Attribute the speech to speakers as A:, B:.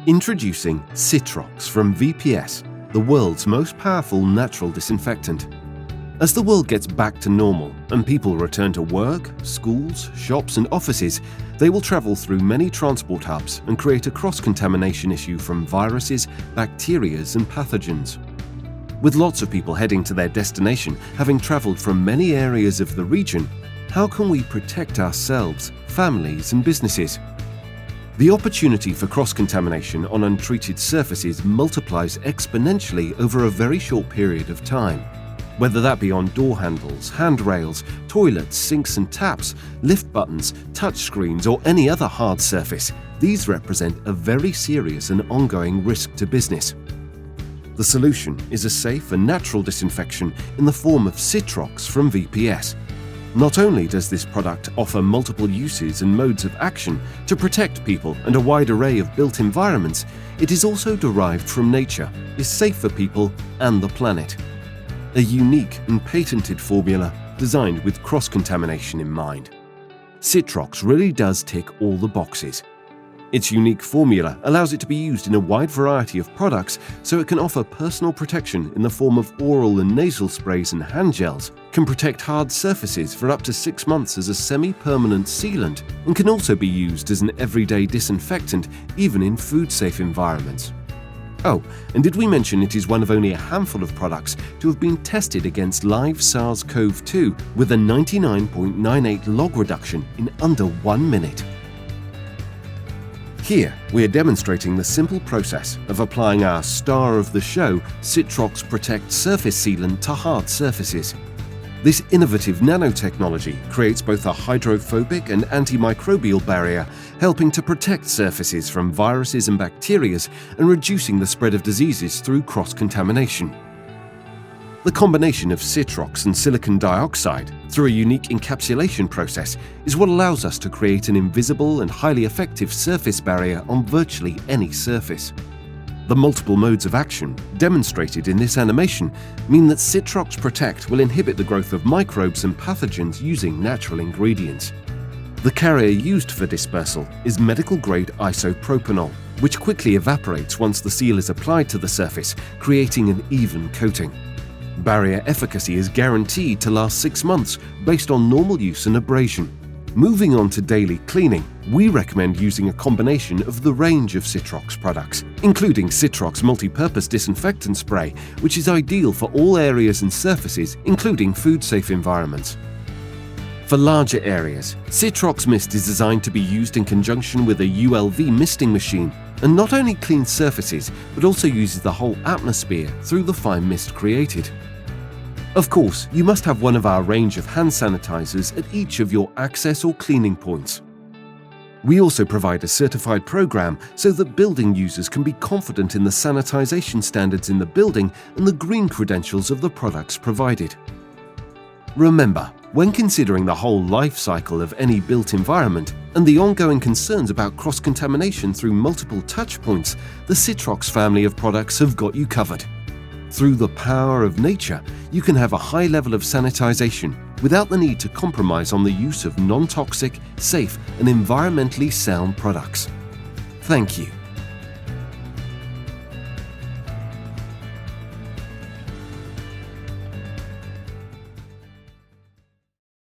A: Introducing Citrox from VPS, the world's most powerful natural disinfectant. As the world gets back to normal and people return to work, schools, shops and offices, they will travel through many transport hubs and create a cross-contamination issue from viruses, bacteria and pathogens. With lots of people heading to their destination, having traveled from many areas of the region, how can we protect ourselves, families and businesses? The opportunity for cross-contamination on untreated surfaces multiplies exponentially over a very short period of time. Whether that be on door handles, handrails, toilets, sinks and taps, lift buttons, touchscreens or any other hard surface, these represent a very serious and ongoing risk to business. The solution is a safe and natural disinfection in the form of Citrox from VPS. Not only does this product offer multiple uses and modes of action to protect people and a wide array of built environments, it is also derived from nature, is safe for people and the planet. A unique and patented formula designed with cross-contamination in mind. Citrox really does tick all the boxes. Its unique formula allows it to be used in a wide variety of products, so it can offer personal protection in the form of oral and nasal sprays and hand gels, can protect hard surfaces for up to 6 months as a semi-permanent sealant, and can also be used as an everyday disinfectant even in food-safe environments. Oh, and did we mention it is one of only a handful of products to have been tested against live SARS Cov2 with a 99.98 log reduction in under 1 minute? Here, we are demonstrating the simple process of applying our star of the show, Citrox Protect surface sealant to hard surfaces. This innovative nanotechnology creates both a hydrophobic and antimicrobial barrier, helping to protect surfaces from viruses and bacteria and reducing the spread of diseases through cross-contamination. The combination of Citrox and silicon dioxide through a unique encapsulation process is what allows us to create an invisible and highly effective surface barrier on virtually any surface. The multiple modes of action demonstrated in this animation mean that Citrox Protect will inhibit the growth of microbes and pathogens using natural ingredients. The carrier used for dispersal is medical-grade isopropanol, which quickly evaporates once the seal is applied to the surface, creating an even coating. Barrier efficacy is guaranteed to last 6 months based on normal use and abrasion. Moving on to daily cleaning, we recommend using a combination of the range of Citrox products, including Citrox Multi-Purpose Disinfectant Spray, which is ideal for all areas and surfaces, including food-safe environments. For larger areas, Citrox Mist is designed to be used in conjunction with a ULV misting machine, and not only cleans surfaces, but also uses the whole atmosphere through the fine mist created. Of course, you must have one of our range of hand sanitizers at each of your access or cleaning points. We also provide a certified program so that building users can be confident in the sanitization standards in the building and the green credentials of the products provided. Remember, when considering the whole life cycle of any built environment and the ongoing concerns about cross-contamination through multiple touch points, the Citrox family of products have got you covered. Through the power of nature, you can have a high level of sanitization without the need to compromise on the use of non-toxic, safe and environmentally sound products. Thank you.